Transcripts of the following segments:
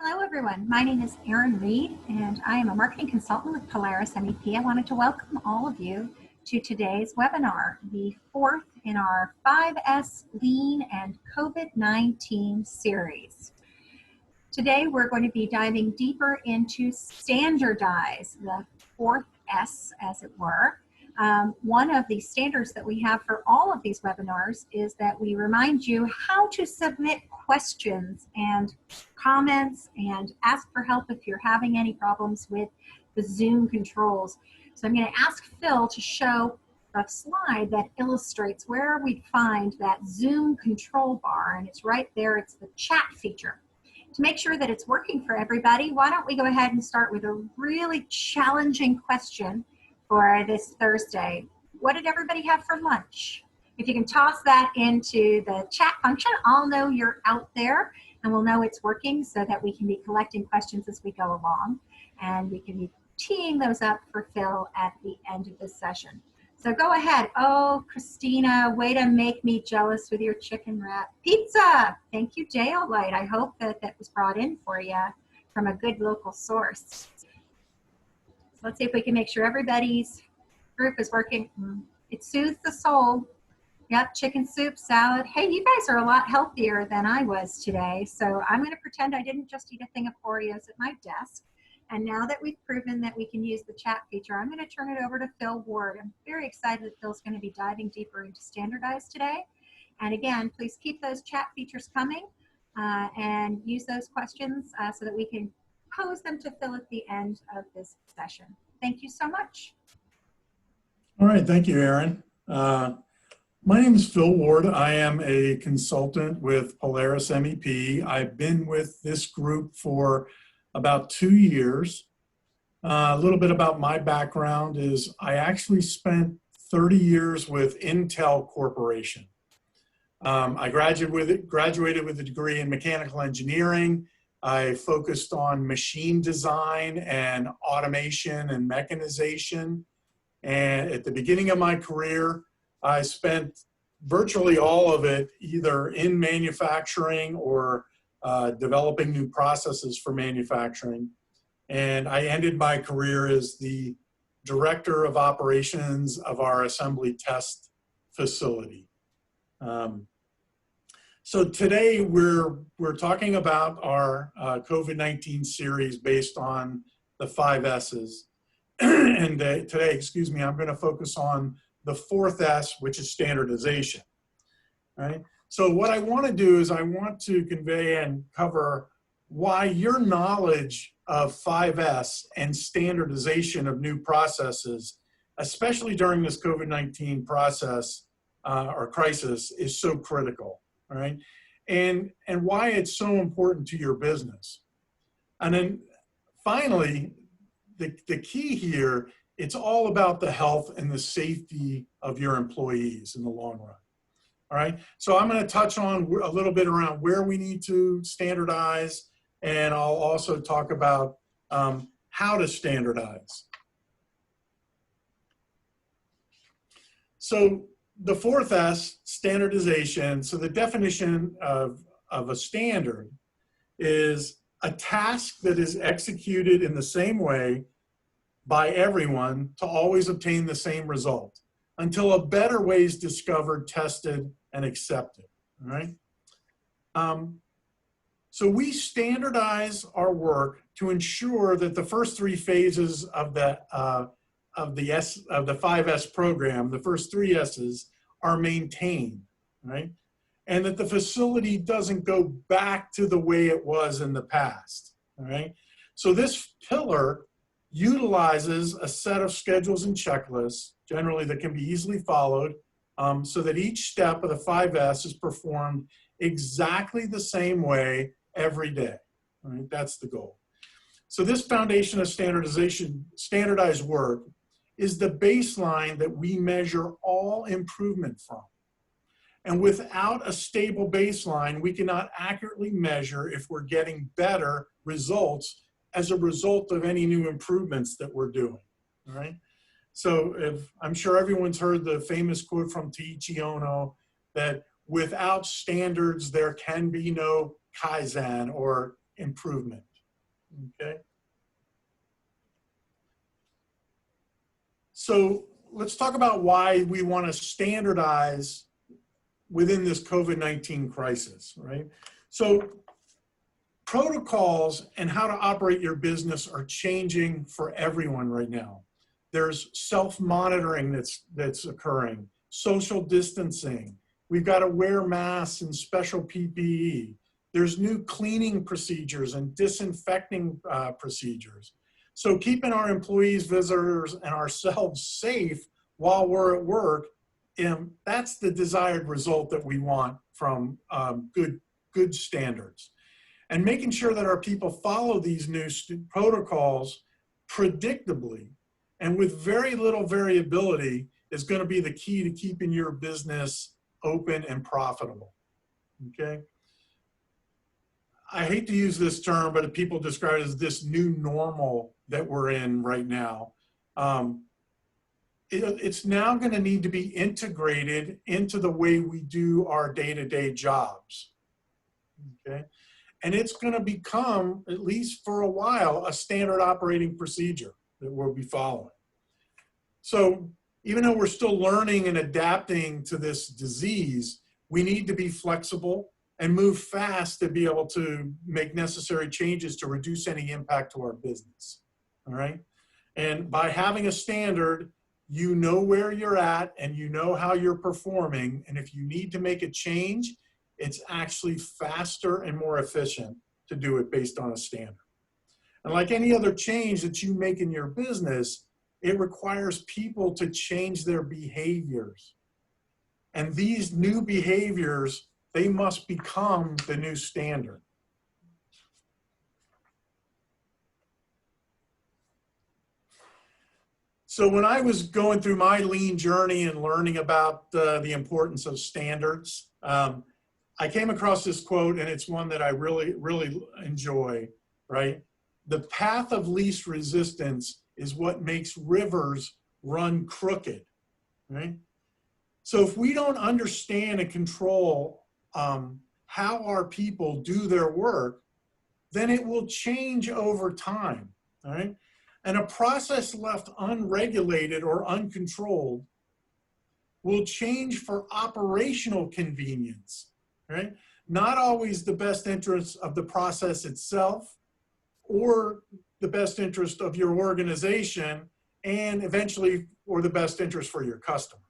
Hello everyone, my name is Erin Reed and I am a marketing consultant with Polaris MEP. I wanted to welcome all of you to today's webinar, the fourth in our 5S Lean and COVID-19 series. Today we're going to be diving deeper into Standardize, the fourth S as it were. One of the standards that we have for all of these webinars is that we remind you how to submit questions and comments and ask for help if you're having any problems with the Zoom controls. So I'm going to ask Phil to show a slide that illustrates where we'd find that Zoom control bar, and it's right there, it's the chat feature. To make sure that it's working for everybody, why don't we go ahead and start with a really challenging question for this Thursday. What did everybody have for lunch? If you can toss that into the chat function, I'll know you're out there and we'll know it's working so that we can be collecting questions as we go along and we can be teeing those up for Phil at the end of this session. So go ahead. Oh, Christina, way to make me jealous with your chicken wrap. Pizza! Thank you, Dale Light. I hope that that was brought in for you from a good local source. So let's see if we can make sure everybody's group is working. It soothes the soul. Yep, chicken soup, salad. Hey, you guys are a lot healthier than I was today. So I'm going to pretend I didn't just eat a thing of Oreos at my desk. And now that we've proven that we can use the chat feature, I'm going to turn it over to Phil Ward. I'm very excited that Phil's going to be diving deeper into Standardize today. And again, please keep those chat features coming and use those questions so that we can pose them to Phil at the end of this session. Thank you so much. All right, thank you, Erin. My name is Phil Ward. I am a consultant with Polaris MEP. I've been with this group for about 2 years. A little bit about my background is I actually spent 30 years with Intel Corporation. I graduated with a degree in mechanical engineering. I focused on machine design and automation and mechanization. And at the beginning of my career, I spent virtually all of it either in manufacturing or developing new processes for manufacturing. And I ended my career as the director of operations of our assembly test facility. So today we're talking about our COVID-19 series based on the 5 S's. And today, excuse me, I'm going to focus on the fourth S, which is standardization. Right? So what I want to do is I want to convey and cover why your knowledge of 5S and standardization of new processes, especially during this COVID-19 process or crisis, is so critical. All right, and why it's so important to your business. And then finally, the key here, it's all about the health and the safety of your employees in the long run. All right, so I'm going to touch on a little bit around where we need to standardize, and I'll also talk about how to standardize. So the fourth S, standardization. So the definition of a standard is a task that is executed in the same way by everyone to always obtain the same result until a better way is discovered, tested, and accepted. All right. So we standardize our work to ensure that the first 3 phases of the 5S program, the first 3 S's, are maintained, right? And that the facility doesn't go back to the way it was in the past, all right? So this pillar utilizes a set of schedules and checklists, generally that can be easily followed, so that each step of the 5S is performed exactly the same way every day, all right? That's the goal. So this foundation of standardization, standardized work, is the baseline that we measure all improvement from. And without a stable baseline, we cannot accurately measure if we're getting better results as a result of any new improvements that we're doing, all right? So I'm sure everyone's heard the famous quote from Taiichi Ohno that without standards, there can be no Kaizen or improvement, Okay. So let's talk about why we want to standardize within this COVID-19 crisis, right? So protocols and how to operate your business are changing for everyone right now. There's self-monitoring that's occurring, social distancing. We've got to wear masks and special PPE. There's new cleaning procedures and disinfecting procedures. So keeping our employees, visitors, and ourselves safe while we're at work, that's the desired result that we want from good standards. And making sure that our people follow these new protocols predictably and with very little variability is going to be the key to keeping your business open and profitable. Okay. I hate to use this term, but people describe it as this new normal that we're in right now. It's now going to need to be integrated into the way we do our day-to-day jobs. Okay. And it's going to become, at least for a while, a standard operating procedure that we'll be following. So even though we're still learning and adapting to this disease, we need to be flexible and move fast to be able to make necessary changes to reduce any impact to our business. All right. And by having a standard, you know where you're at and you know how you're performing. And if you need to make a change, it's actually faster and more efficient to do it based on a standard. And like any other change that you make in your business, it requires people to change their behaviors. And these new behaviors, they must become the new standard. So when I was going through my lean journey and learning about the importance of standards, I came across this quote, and it's one that I really, really enjoy, right? The path of least resistance is what makes rivers run crooked, right? So if we don't understand and control how our people do their work, then it will change over time, all right? And a process left unregulated or uncontrolled will change for operational convenience, right? Not always the best interest of the process itself or the best interest of your organization and eventually or the best interest for your customer.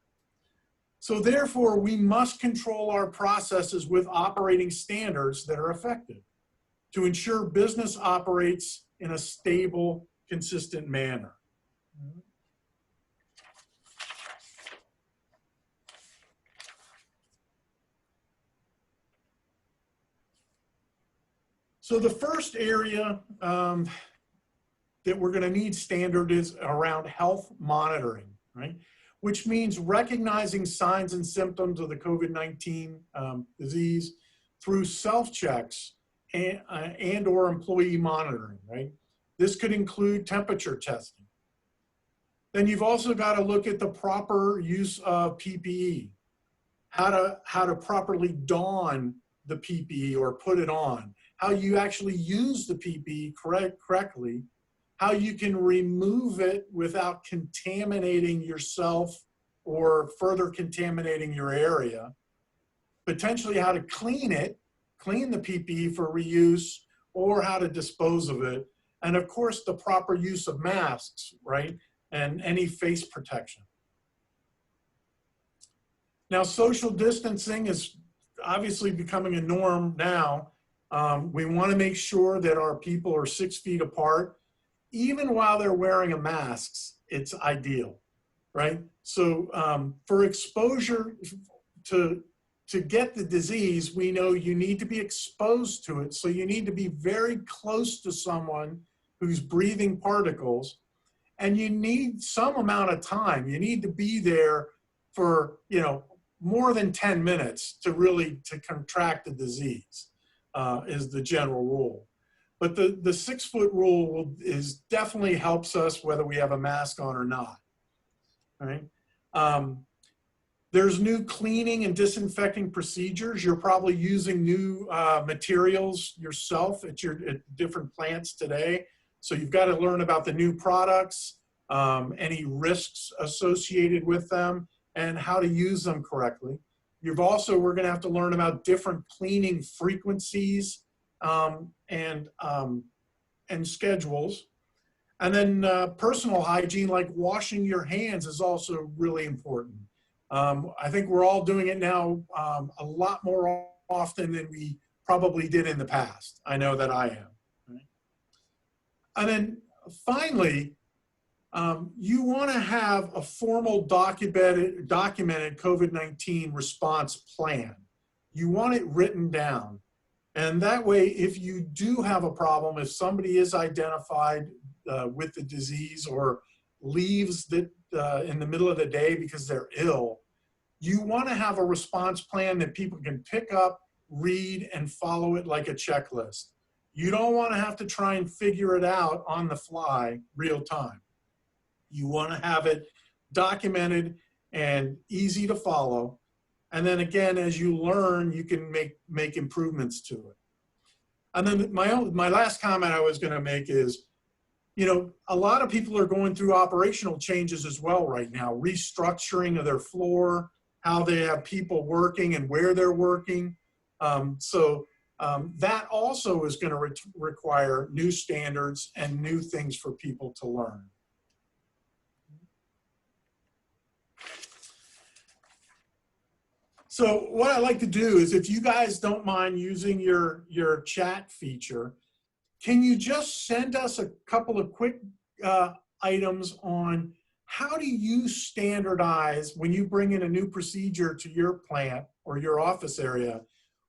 So therefore, we must control our processes with operating standards that are effective to ensure business operates in a stable, consistent manner. So the first area that we're going to need standard is around health monitoring, right? Which means recognizing signs and symptoms of the COVID-19 disease through self-checks and or employee monitoring, right? This could include temperature testing. Then you've also got to look at the proper use of PPE, how to properly don the PPE or put it on, how you actually use the PPE correctly, how you can remove it without contaminating yourself or further contaminating your area, potentially how to clean it, clean the PPE for reuse, or how to dispose of it. And of course, the proper use of masks, right? And any face protection. Now, social distancing is obviously becoming a norm now. We want to make sure that our people are 6 feet apart. Even while they're wearing a mask, it's ideal, right? So for exposure to get the disease, we know you need to be exposed to it. So you need to be very close to someone who's breathing particles, and you need some amount of time. You need to be there for, more than 10 minutes to contract the disease is the general rule. But the 6 foot rule definitely helps us whether we have a mask on or not, right? There's new cleaning and disinfecting procedures. You're probably using new materials yourself at different plants today. So you've got to learn about the new products, any risks associated with them, and how to use them correctly. We're going to have to learn about different cleaning frequencies and schedules. And then personal hygiene, like washing your hands, is also really important. I think we're all doing it now a lot more often than we probably did in the past. I know that I am. Right? And then finally, you want to have a formal documented COVID-19 response plan. You want it written down. And that way, if you do have a problem, if somebody is identified with the disease or leaves in the middle of the day because they're ill, you want to have a response plan that people can pick up, read, and follow it like a checklist. You don't want to have to try and figure it out on the fly, real time. You want to have it documented and easy to follow. And then again, as you learn, you can make improvements to it. And then my last comment I was going to make is, you know, a lot of people are going through operational changes as well right now, restructuring of their floor, how they have people working and where they're working. That also is going to require new standards and new things for people to learn. So what I like to do is, if you guys don't mind using your chat feature, can you just send us a couple of quick items on how do you standardize when you bring in a new procedure to your plant or your office area?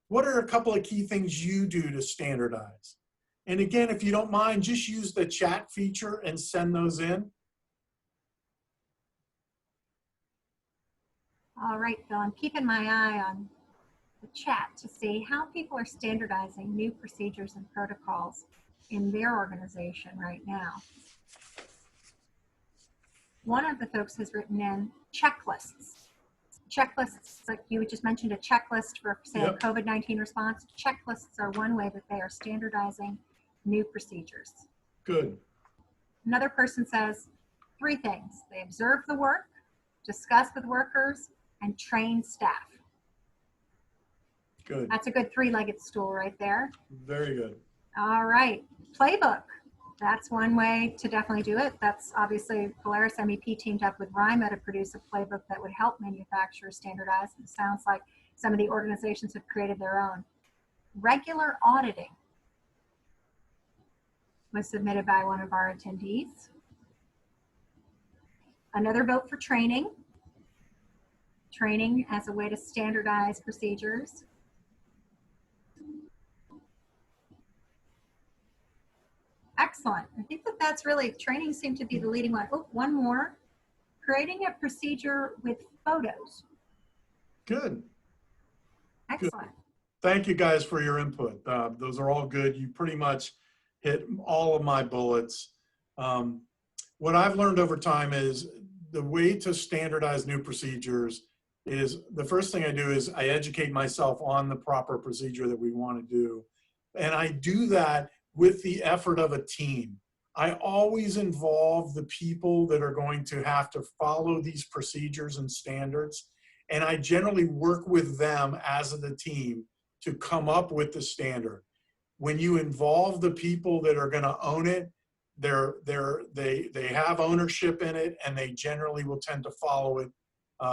What are a couple of key things you do to standardize? And again, if you don't mind, just use the chat feature and send those in. All right, Phil, I'm keeping my eye on the chat to see how people are standardizing new procedures and protocols in their organization right now. One of the folks has written in checklists. Checklists, like you just mentioned, a checklist for, say, Yep. a COVID-19 response. Checklists are one way that they are standardizing new procedures. Good. Another person says 3 things. They observe the work, discuss with workers, and train staff. Good. That's a good 3-legged stool right there. Very good. All right, playbook. That's one way to definitely do it. That's obviously Polaris MEP teamed up with RIMA to produce a playbook that would help manufacturers standardize. It sounds like some of the organizations have created their own. Regular auditing was submitted by one of our attendees. Another vote for training. Training as a way to standardize procedures. Excellent. I think that that's really, training seemed to be the leading one. Oh, one more. Creating a procedure with photos. Good. Excellent. Thank you guys for your input. Those are all good. You pretty much hit all of my bullets. What I've learned over time is the way to standardize new procedures is, the first thing I do is I educate myself on the proper procedure that we want to do. And I do that with the effort of a team. I always involve the people that are going to have to follow these procedures and standards. And I generally work with them as the team to come up with the standard. When you involve the people that are going to own it, they have ownership in it, and they generally will tend to follow it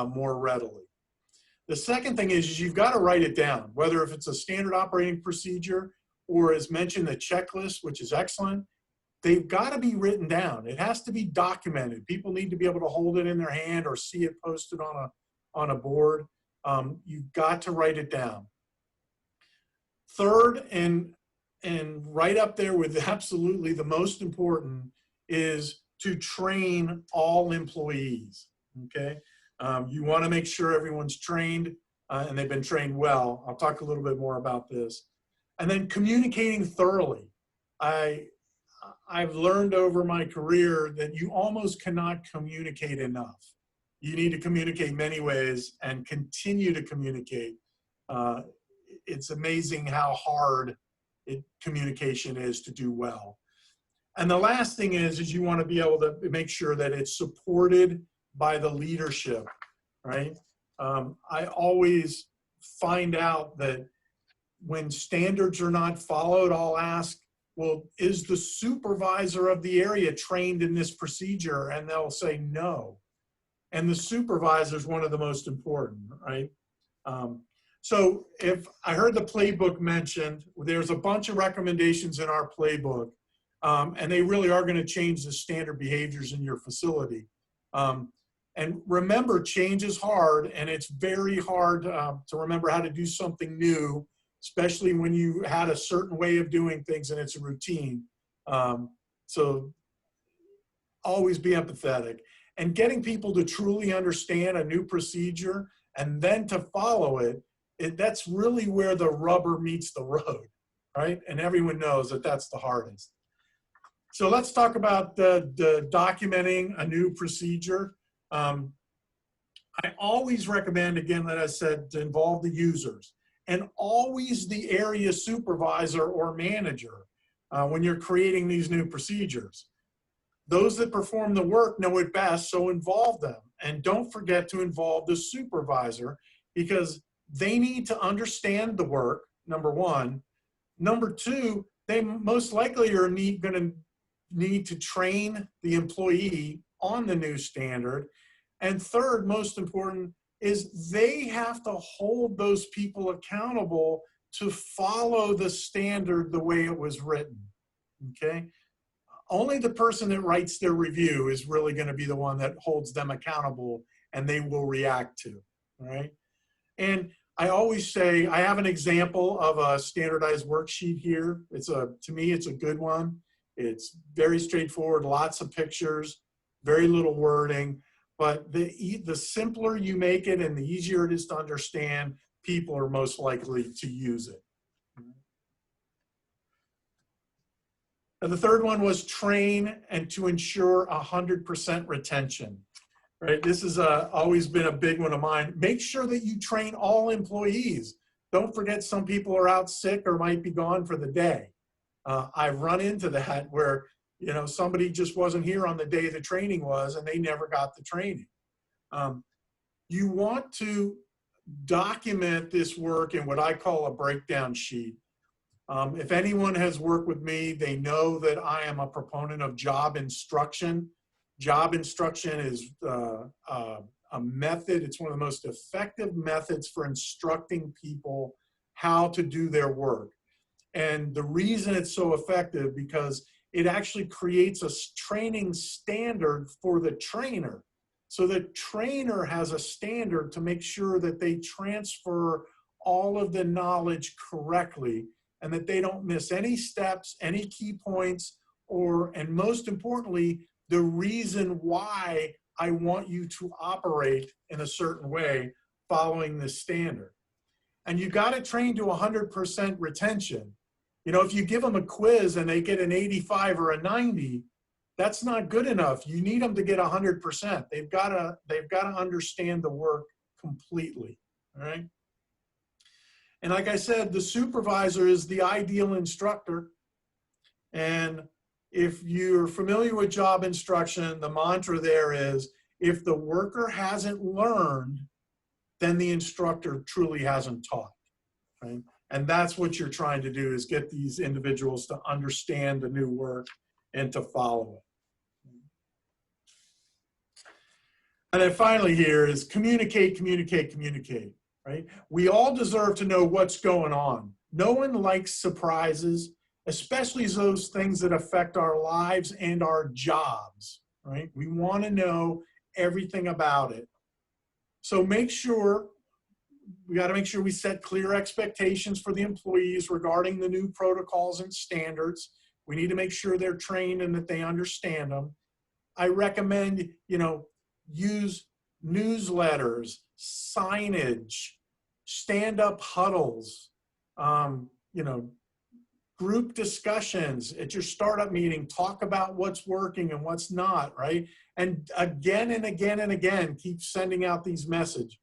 more readily. The second thing is you've got to write it down, whether if it's a standard operating procedure or, as mentioned, the checklist, which is excellent. They've got to be written down. It has to be documented. People need to be able to hold it in their hand or see it posted on a board. You've got to write it down. Third, and right up there with absolutely the most important, is to train all employees, okay? You want to make sure everyone's trained and they've been trained well. I'll talk a little bit more about this. And then communicating thoroughly. I've learned over my career that you almost cannot communicate enough. you need to communicate many ways and continue to communicate. It's amazing how hard communication is to do well. And the last thing is you want to be able to make sure that it's supported by the leadership, right? I always find out that when standards are not followed, I'll ask, well, is the supervisor of the area trained in this procedure? And they'll say no. And the supervisor is one of the most important, right? So if I heard the playbook mentioned, there's a bunch of recommendations in our playbook, and they really are going to change the standard behaviors in your facility. And remember, change is hard, and it's very hard to remember how to do something new, especially when you had a certain way of doing things and it's a routine. So always be empathetic. And getting people to truly understand a new procedure and then to follow it, that's really where the rubber meets the road, right? And everyone knows that that's the hardest. So let's talk about the documenting a new procedure. I always recommend, again, that I said, to involve the users and always the area supervisor or manager when you're creating these new procedures. Those that perform the work know it best, so involve them. And don't forget to involve the supervisor, because they need to understand the work, number one. Number two, they most likely are going to need to train the employee on the new standard. And third, most important, is they have to hold those people accountable to follow the standard the way it was written, okay? Only the person that writes their review is really going to be the one that holds them accountable and they will react to, all right? And I always say, I have an example of a standardized worksheet here. To me, it's a good one. It's very straightforward, lots of pictures, very little wording, but the simpler you make it and the easier it is to understand, people are most likely to use it. And the third one was train and to ensure 100% retention, right? This has always been a big one of mine. Make sure that you train all employees. Don't forget, some people are out sick or might be gone for the day. I've run into that where, you know, somebody just wasn't here on the day the training was and they never got the training. You want to document this work in what I call a breakdown sheet. If anyone has worked with me, they know that I am a proponent of job instruction. Job instruction is a method. It's one of the most effective methods for instructing people how to do their work. And the reason it's so effective, because it actually creates a training standard for the trainer. So the trainer has a standard to make sure that they transfer all of the knowledge correctly and that they don't miss any steps, any key points, and most importantly, the reason why I want you to operate in a certain way following this standard. And you got to train to 100% retention. You know, if you give them a quiz and they get an 85 or a 90, that's not good enough. You need them to get 100%. They've got to understand the work completely, all right? And like I said, the supervisor is the ideal instructor. And if you're familiar with job instruction, the mantra there is, if the worker hasn't learned, then the instructor truly hasn't taught, right? And that's what you're trying to do, is get these individuals to understand the new work and to follow it. And then finally here is communicate, communicate, communicate, right? We all deserve to know what's going on. No one likes surprises, especially those things that affect our lives and our jobs, right? We want to know everything about it. So we got to make sure we set clear expectations for the employees regarding the new protocols and standards. We need to make sure they're trained and that they understand them. I recommend, you know, use newsletters, signage, stand-up huddles, you know, group discussions at your startup meeting. Talk about what's working and what's not, right? And again and again and again, keep sending out these messages.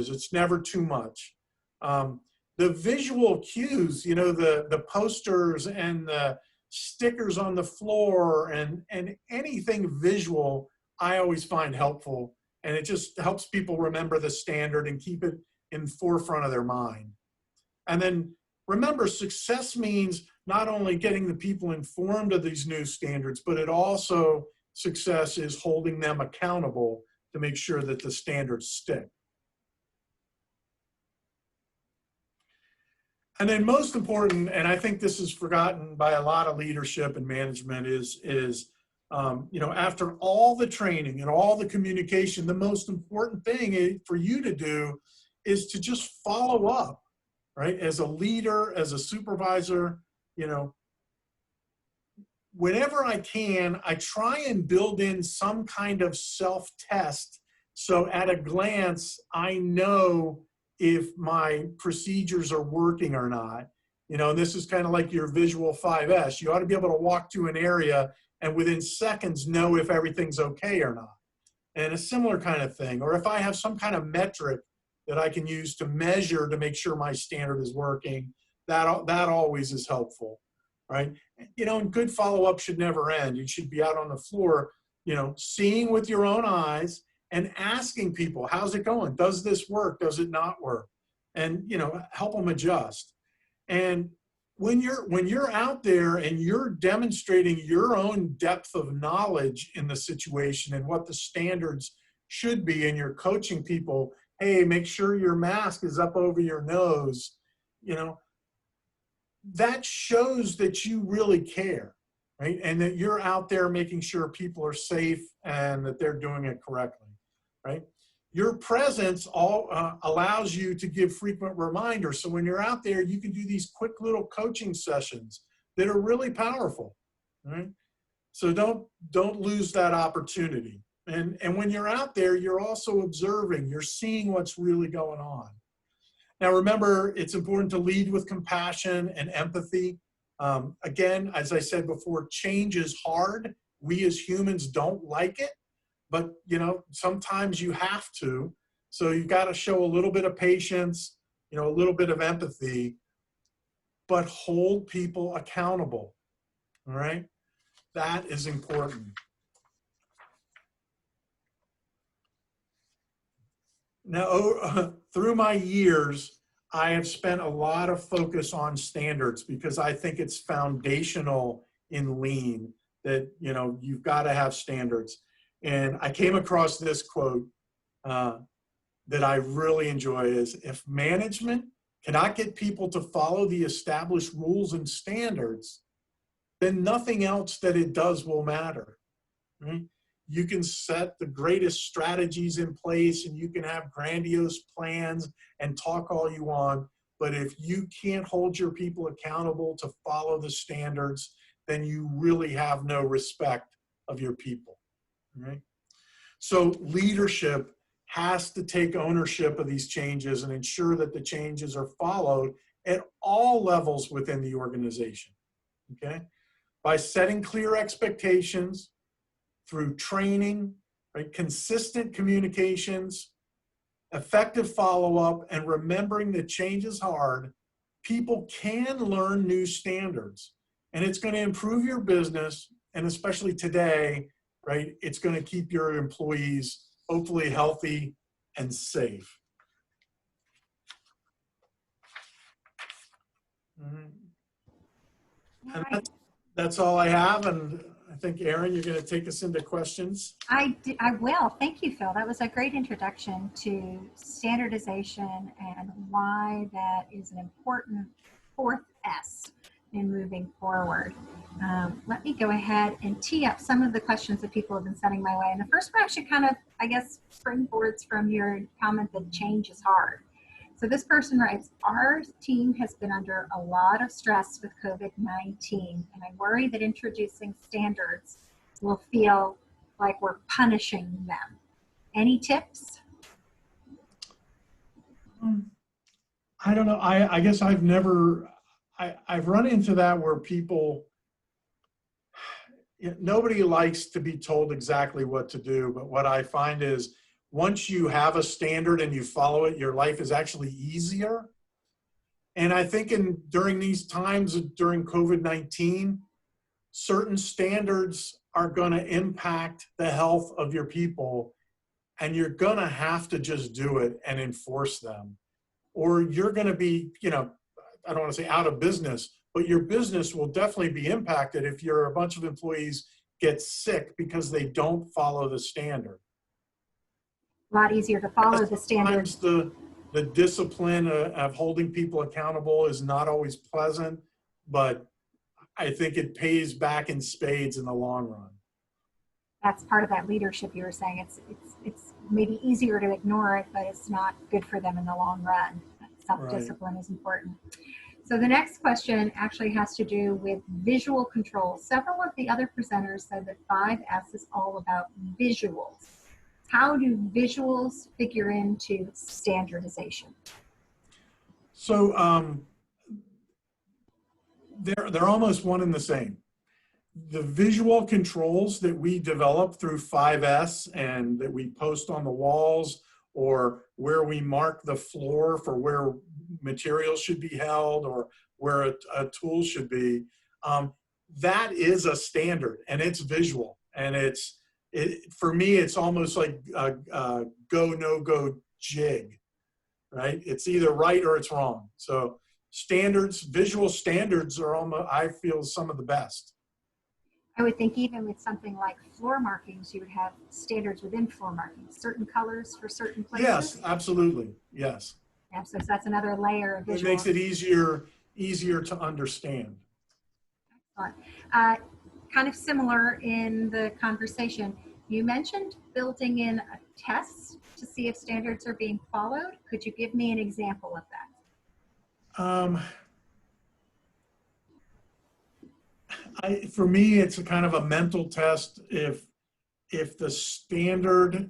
It's never too much. The visual cues, you know, the posters and the stickers on the floor and anything visual, I always find helpful. And it just helps people remember the standard and keep it in forefront of their mind. And then remember, success means not only getting the people informed of these new standards, but it also, success is holding them accountable to make sure that the standards stick. And then most important, and I think this is forgotten by a lot of leadership and management, is you know, after all the training and all the communication, the most important thing for you to do is to just follow up, right? As a leader, as a supervisor, you know, whenever I can, I try and build in some kind of self-test. So at a glance, I know if my procedures are working or not. You know, and this is kind of like your visual 5S. You ought to be able to walk to an area and within seconds know if everything's okay or not. And a similar kind of thing. Or if I have some kind of metric that I can use to measure to make sure my standard is working, that always is helpful, right? You know, and good follow-up should never end. You should be out on the floor, you know, seeing with your own eyes and asking people, how's it going? Does this work? Does it not work? And, you know, help them adjust. And when you're out there and you're demonstrating your own depth of knowledge in the situation and what the standards should be, and you're coaching people, hey, make sure your mask is up over your nose, you know, that shows that you really care, right? And that you're out there making sure people are safe and that they're doing it correctly, right? Your presence allows you to give frequent reminders. So when you're out there, you can do these quick little coaching sessions that are really powerful, right? So don't lose that opportunity. And when you're out there, you're also observing, you're seeing what's really going on. Now remember, it's important to lead with compassion and empathy. Again, as I said before, change is hard. We as humans don't like it. But, you know, sometimes you have to. So you've got to show a little bit of patience, you know, a little bit of empathy, but hold people accountable, all right? That is important. Now, through my years, I have spent a lot of focus on standards because I think it's foundational in lean that, you know, you've got to have standards. And I came across this quote that I really enjoy is, if management cannot get people to follow the established rules and standards, then nothing else that it does will matter, right? You can set the greatest strategies in place and you can have grandiose plans and talk all you want, but if you can't hold your people accountable to follow the standards, then you really have no respect of your people. Right? So leadership has to take ownership of these changes and ensure that the changes are followed at all levels within the organization, okay? By setting clear expectations through training, right? Consistent communications, effective follow-up, and remembering that change is hard, people can learn new standards. And it's going to improve your business, and especially today, right? It's going to keep your employees hopefully healthy and safe. And that's all I have. And I think, Erin, you're going to take us into questions. I will. Thank you, Phil. That was a great introduction to standardization and why that is an important fourth S in moving forward. Let me go ahead and tee up some of the questions that people have been sending my way. And the first one actually kind of, I guess, springboards from your comment that change is hard. So this person writes, our team has been under a lot of stress with COVID-19, and I worry that introducing standards will feel like we're punishing them. Any tips? I don't know. I guess I've never I've run into that where people, nobody likes to be told exactly what to do, but what I find is once you have a standard and you follow it, your life is actually easier. And I think during these times, during COVID-19, certain standards are going to impact the health of your people, and you're going to have to just do it and enforce them. Or you're going to be, I don't want to say out of business, but your business will definitely be impacted if a bunch of employees get sick because they don't follow the standard. A lot easier to follow the standards. The discipline of holding people accountable is not always pleasant, but I think it pays back in spades in the long run. That's part of that leadership you were saying. It's maybe easier to ignore it, but it's not good for them in the long run. Self-discipline is important. So the next question actually has to do with visual control. Several of the other presenters said that 5S is all about visuals. How do visuals figure into standardization? So they're almost one and the same. The visual controls that we develop through 5S and that we post on the walls, or where we mark the floor for where materials should be held or where a tool should be, that is a standard, and it's visual. And for me, it's almost like a go, no go jig, right? It's either right or it's wrong. So visual standards are almost, I feel, some of the best. I would think even with something like floor markings, you would have standards within floor markings, certain colors for certain places. Yes, absolutely. Yes. Yeah, so that's another layer of visual. It makes it easier to understand. Kind of similar in the conversation, you mentioned building in a test to see if standards are being followed. Could you give me an example of that? For me, it's a kind of a mental test. If the standard,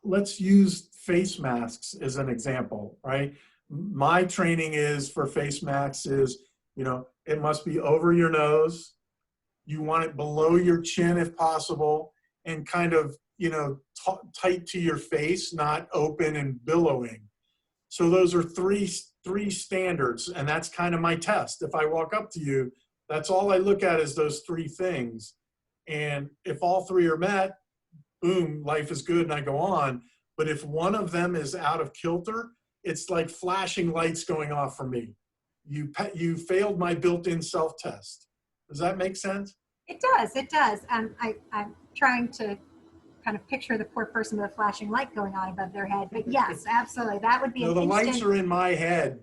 let's use face masks as an example, right? My training is for face masks is, it must be over your nose. You want it below your chin if possible, and kind of, tight to your face, not open and billowing. So those are three standards, and that's kind of my test. If I walk up to you, that's all I look at is those three things. And if all three are met, boom, life is good and I go on. But if one of them is out of kilter, it's like flashing lights going off for me. You failed my built-in self-test. Does that make sense? It does, it does. I'm trying to kind of picture the poor person with a flashing light going on above their head. But yes, absolutely. That would be the lights are in my head.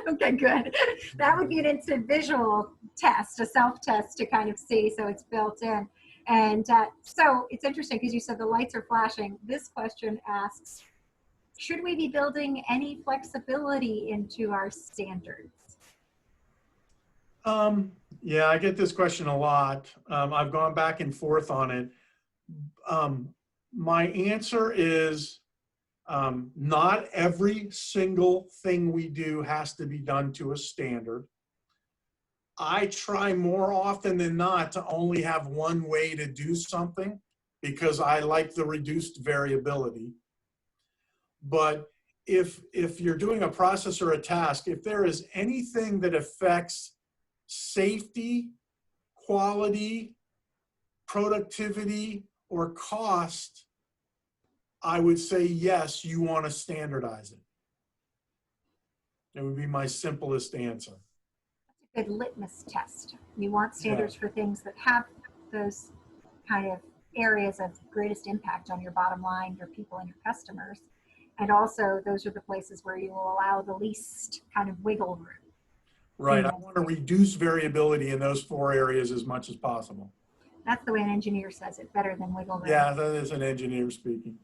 Okay, good. That would be an instant visual test, a self-test to kind of see, so it's built in. And so it's interesting because you said the lights are flashing. This question asks, should we be building any flexibility into our standards? Yeah, I get this question a lot. I've gone back and forth on it. My answer is not every single thing we do has to be done to a standard. I try more often than not to only have one way to do something because I like the reduced variability. But if you're doing a process or a task, if there is anything that affects safety, quality, productivity, or cost, I would say yes, you want to standardize it. It would be my simplest answer. That's a good litmus test. You want standards for things that have those kind of areas of greatest impact on your bottom line, your people, and your customers. And also, those are the places where you will allow the least kind of wiggle room. Right. I want to reduce variability in those 4 areas as much as possible. That's the way an engineer says it, better than wiggle room. Yeah, that is an engineer speaking.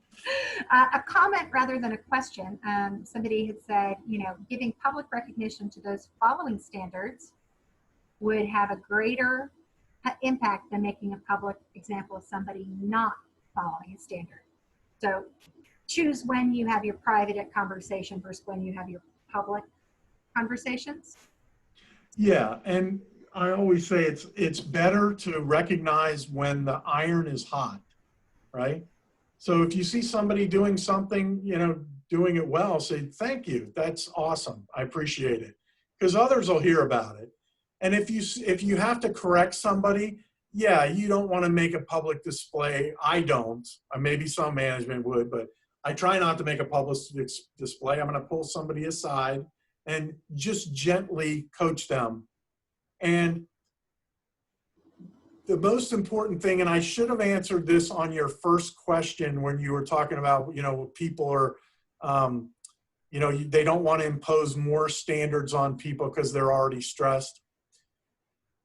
A comment rather than a question. Somebody had said, giving public recognition to those following standards would have a greater impact than making a public example of somebody not following a standard. So choose when you have your private conversation versus when you have your public conversations. Yeah, and I always say it's better to recognize when the iron is hot, right? So if you see somebody doing something, doing it well, say, thank you, that's awesome, I appreciate it. Because others will hear about it. And if you have to correct somebody, yeah, you don't want to make a public display. I don't. Maybe some management would, but I try not to make a public display. I'm going to pull somebody aside and just gently coach them. And the most important thing, and I should have answered this on your first question when you were talking about, people are, they don't want to impose more standards on people because they're already stressed.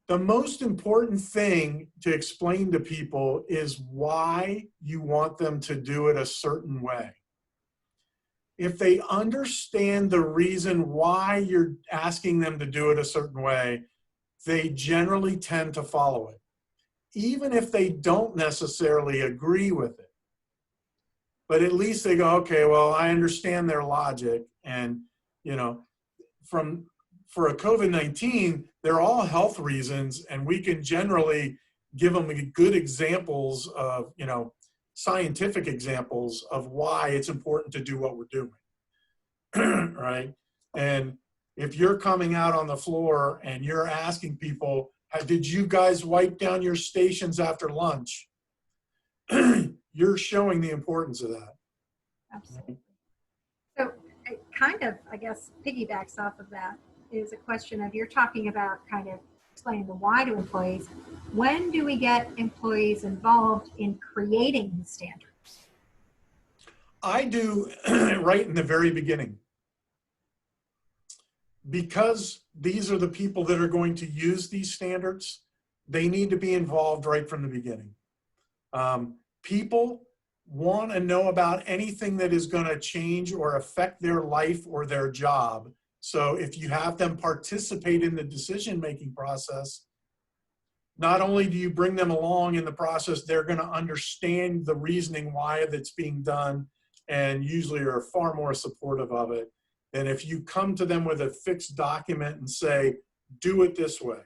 The most important thing to explain to people is why you want them to do it a certain way. If they understand the reason why you're asking them to do it a certain way, they generally tend to follow it, even if they don't necessarily agree with it. But at least they go, okay, well, I understand their logic. And, for a COVID-19, they're all health reasons, and we can generally give them good examples of, scientific examples of why it's important to do what we're doing, right? And if you're coming out on the floor and you're asking people, did you guys wipe down your stations after lunch? You're showing the importance of that. Absolutely. So it kind of, I guess, piggybacks off of that is a question of, you're talking about kind of explaining the why to employees. When do we get employees involved in creating the standards? I do right in the very beginning. Because these are the people that are going to use these standards, they need to be involved right from the beginning. People want to know about anything that is going to change or affect their life or their job. So if you have them participate in the decision-making process, not only do you bring them along in the process, they're going to understand the reasoning why that's being done, and usually are far more supportive of it than if you come to them with a fixed document and say, do it this way.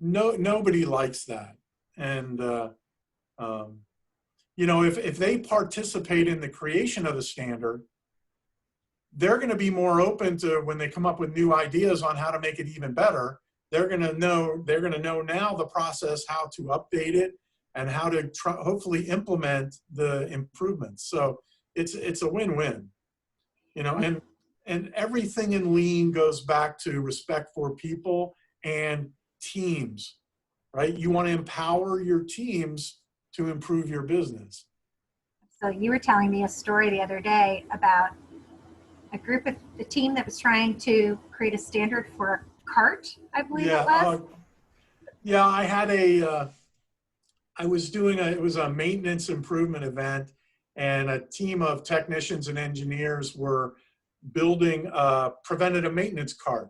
Nobody likes that. And, if they participate in the creation of the standard, they're going to be more open to, when they come up with new ideas on how to make it even better, they're going to know now the process, how to update it and how to hopefully implement the improvements. So it's a win-win, and everything in Lean goes back to respect for people and teams, right? You want to empower your teams to improve your business. So you were telling me a story the other day about a team that was trying to create a standard for a cart, I believe it was. Yeah, it was a maintenance improvement event, and a team of technicians and engineers were building a preventative maintenance cart.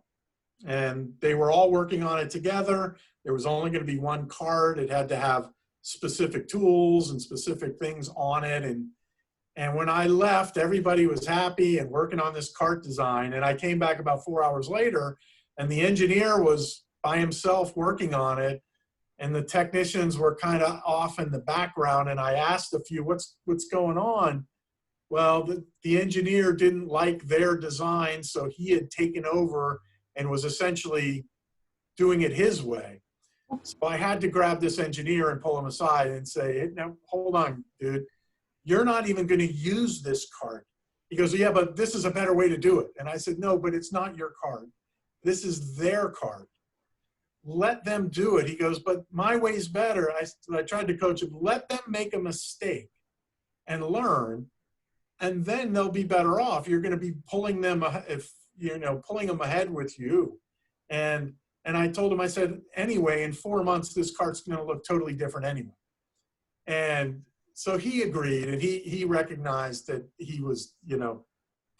And they were all working on it together. There was only going to be one cart. It had to have specific tools and specific things on it. And when I left, everybody was happy and working on this cart design. And I came back about 4 hours later, and the engineer was by himself working on it, and the technicians were kind of off in the background. And I asked a few, what's going on? Well, the engineer didn't like their design, so he had taken over and was essentially doing it his way. So I had to grab this engineer and pull him aside and say, hey, now, hold on, dude. You're not even going to use this cart. He goes, yeah, but this is a better way to do it. And I said, no, but it's not your cart. This is their cart. Let them do it. He goes, but my way's better. I tried to coach him. Let them make a mistake and learn, and then they'll be better off. You're going to be pulling them ahead with you. And I told him, I said, anyway, in 4 months, this cart's going to look totally different anyway. And so he agreed, and he recognized that he was,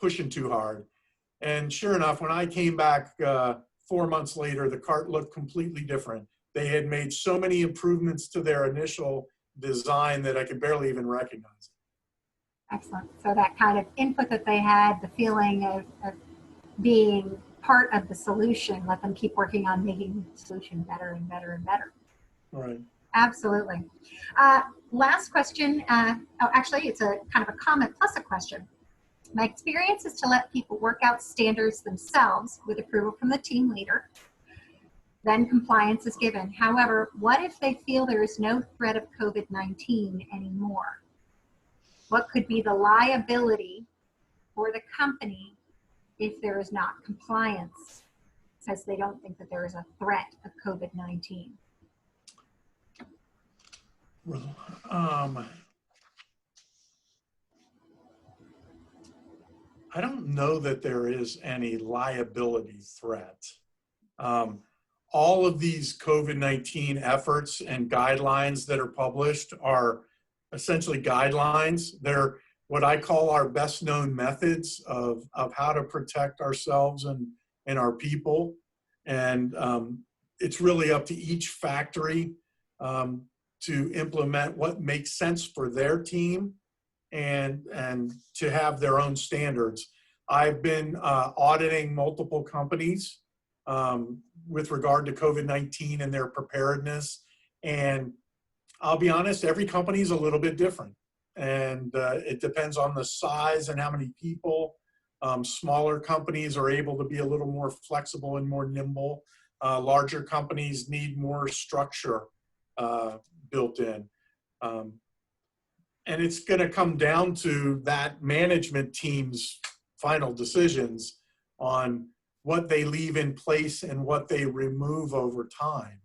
pushing too hard. And sure enough, when I came back 4 months later, the cart looked completely different. They had made so many improvements to their initial design that I could barely even recognize it. Excellent. So that kind of input that they had, the feeling of being part of the solution. Let them keep working on making the solution better and better and better. Right. Absolutely. Last question. Actually, it's a kind of a comment plus a question. My experience is to let people work out standards themselves with approval from the team leader. Then compliance is given. However, what if they feel there is no threat of COVID-19 anymore? What could be the liability for the company if there is not compliance, because they don't think that there is a threat of COVID-19? Well, I don't know that there is any liability threat. All of these COVID-19 efforts and guidelines that are published are essentially guidelines. They're what I call our best known methods of how to protect ourselves and our people. And it's really up to each factory to implement what makes sense for their team and to have their own standards. I've been auditing multiple companies with regard to COVID-19 and their preparedness. And I'll be honest, every company is a little bit different. And it depends on the size and how many people. Smaller companies are able to be a little more flexible and more nimble. Larger companies need more structure built in. And it's going to come down to that management team's final decisions on what they leave in place and what they remove over time.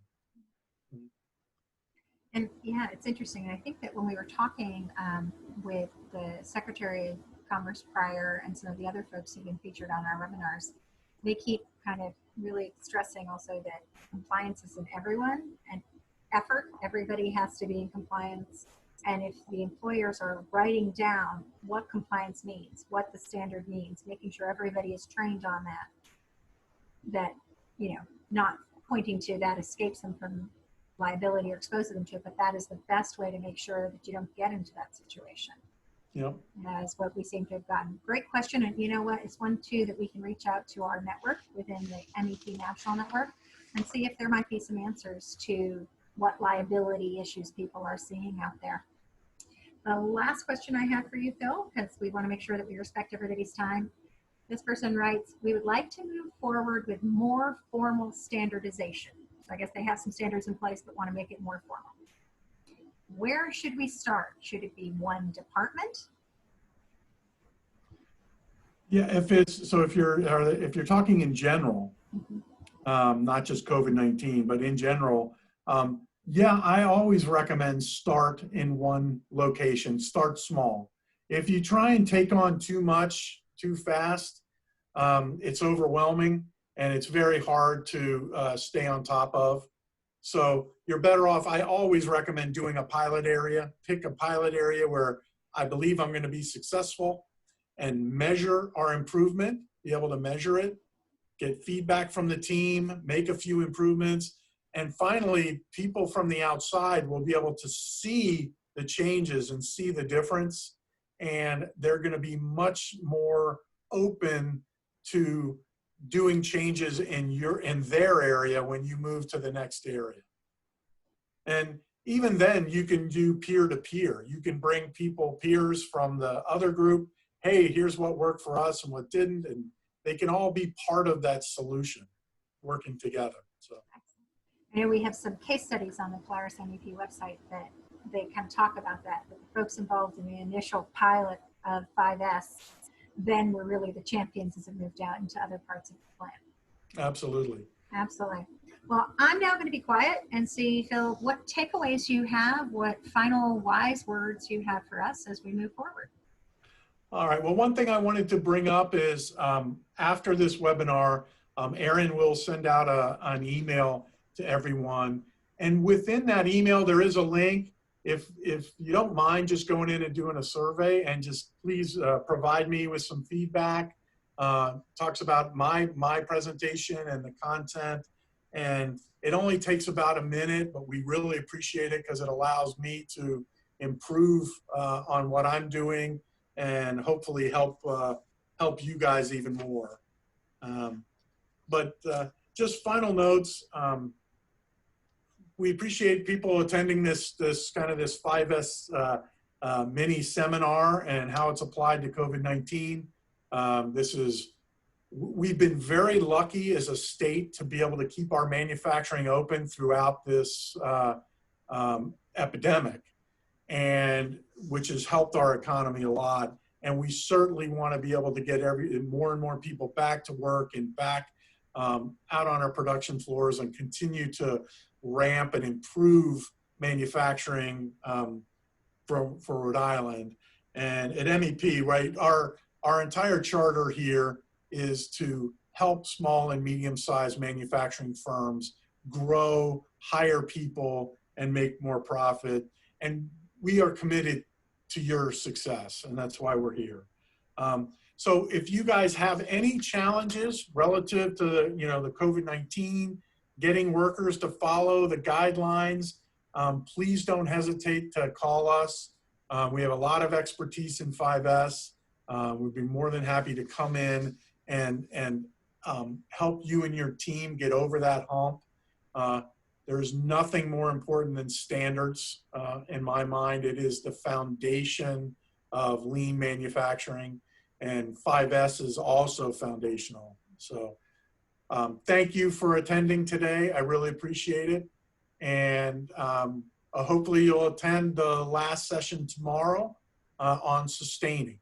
And yeah, it's interesting. I think that when we were talking with the Secretary of Commerce prior and some of the other folks who've been featured on our webinars, they keep kind of really stressing also that compliance is in everyone and effort. Everybody has to be in compliance. And if the employers are writing down what compliance means, what the standard means, making sure everybody is trained on that, you know, not pointing to that escapes them from liability or exposes them to it, but that is the best way to make sure that you don't get into that situation. Yep. That's what we seem to have gotten. Great question. And you know what? It's one too that we can reach out to our network within the MEP National Network and see if there might be some answers to what liability issues people are seeing out there. The last question I have for you, Phil, because we want to make sure that we respect everybody's time. This person writes, we would like to move forward with more formal standardization. So I guess they have some standards in place, but want to make it more formal. Where should we start? Should it be one department? Yeah, if you're talking in general, not just COVID-19, but in general, yeah, I always recommend start in one location, start small. If you try and take on too much too fast, it's overwhelming and it's very hard to stay on top of. So you're better off, I always recommend doing a pilot area. Pick a pilot area where I believe I'm going to be successful and measure our improvement, be able to measure it, get feedback from the team, make a few improvements. And finally, people from the outside will be able to see the changes and see the difference. And they're going to be much more open to doing changes in their area when you move to the next area. And even then, you can do peer-to-peer. You can bring peers from the other group. Hey, here's what worked for us and what didn't. And they can all be part of that solution, working together. So. I know we have some case studies on the Polaris MEP website that they kind of talk about that. But the folks involved in the initial pilot of 5S then were really the champions as it moved out into other parts of the plan. Absolutely. Absolutely. Well, I'm now going to be quiet and see, Phil, what takeaways you have, what final wise words you have for us as we move forward. All right. Well, one thing I wanted to bring up is after this webinar, Erin will send out an email to everyone. And within that email, there is a link. If you don't mind just going in and doing a survey and just please provide me with some feedback. Talks about my presentation and the content. And it only takes about a minute, but we really appreciate it because it allows me to improve on what I'm doing and hopefully help you guys even more. But just final notes. We appreciate people attending this 5S mini seminar and how it's applied to COVID-19. We've been very lucky as a state to be able to keep our manufacturing open throughout this epidemic, and which has helped our economy a lot. And we certainly want to be able to get more and more people back to work and back out on our production floors and continue to ramp and improve manufacturing for Rhode Island. And at MEP, right, our entire charter here is to help small and medium-sized manufacturing firms grow, hire people, and make more profit. And we are committed to your success, and that's why we're here. So if you guys have any challenges relative to the COVID-19, getting workers to follow the guidelines, please don't hesitate to call us. We have a lot of expertise in 5S. We'd be more than happy to come in and help you and your team get over that hump. There's nothing more important than standards in my mind. It is the foundation of lean manufacturing, and 5S is also foundational. So thank you for attending today. I really appreciate it. And hopefully you'll attend the last session tomorrow on sustaining.